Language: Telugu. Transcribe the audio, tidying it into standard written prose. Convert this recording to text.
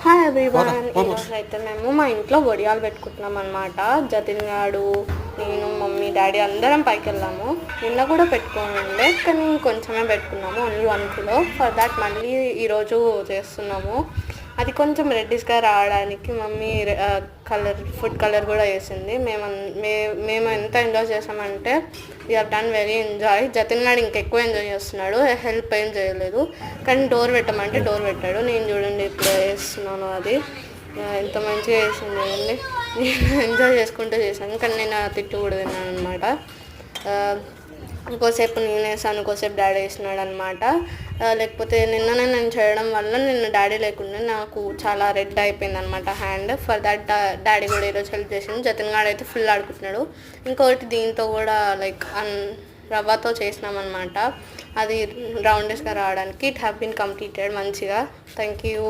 హాయ్ ఎవ్రీవన్, ఈరోజు అయితే మేము మా ఇంట్లో వడియాలు పెట్టుకుంటున్నాం అనమాట. జతిన్ గాడు, నేను, మమ్మీ, డాడీ అందరం పైకి వెళ్ళాము. నిన్న కూడా పెట్టుకోండి, కానీ కొంచెమే పెట్టుకున్నాము, ఓన్లీ 1 కిలో. ఫర్ దాట్ మళ్ళీ ఈరోజు చేస్తున్నాము. అది కొంచెం రెడ్డిష్గా రావడానికి మమ్మీ ఫుడ్ కలర్ కూడా వేసింది. మేము ఎంత ఎంజాయ్ చేసామంటే we have done very enjoy. Jatin గాడు ఇంకెక్కువ ఎంజాయ్ చేస్తున్నాడు, హెల్ప్ ఏం చేయలేదు. కానీ డోర్ పెట్టమంటే డోర్ పెట్టాడు. నేను చూడండి ఇప్పుడు వేస్తున్నాను, అది ఎంత మంచిగా వేసింది చూడండి. నేను ఎంజాయ్ చేసుకుంటూ చేశాను, కానీ నేను తిట్టు కూడా తిన్నాను అనమాట. ఇంకోసేపు నేను వేసాను, ఇంకోసేపు డాడీ వేసినాడు అనమాట. లేకపోతే నిన్ననే నేను చేయడం వల్ల నిన్న డాడీ లేకుండా నాకు చాలా రెడ్ అయిపోయింది అనమాట హ్యాండ్. ఫర్ దట్ డాడీ కూడా ఈరోజు హెల్ప్ చేసింది. జతిన్ గాడు అయితే ఫుల్ ఆడుకుంటున్నాడు. ఇంకొకటి దీంతో కూడా లైక్ రవ్వతో చేసినామన్నమాట. అది రౌండెస్గా రావడానికి. ఇట్ హ్యావ్ బీన్ కంప్లీటెడ్ మంచిగా. Thank you.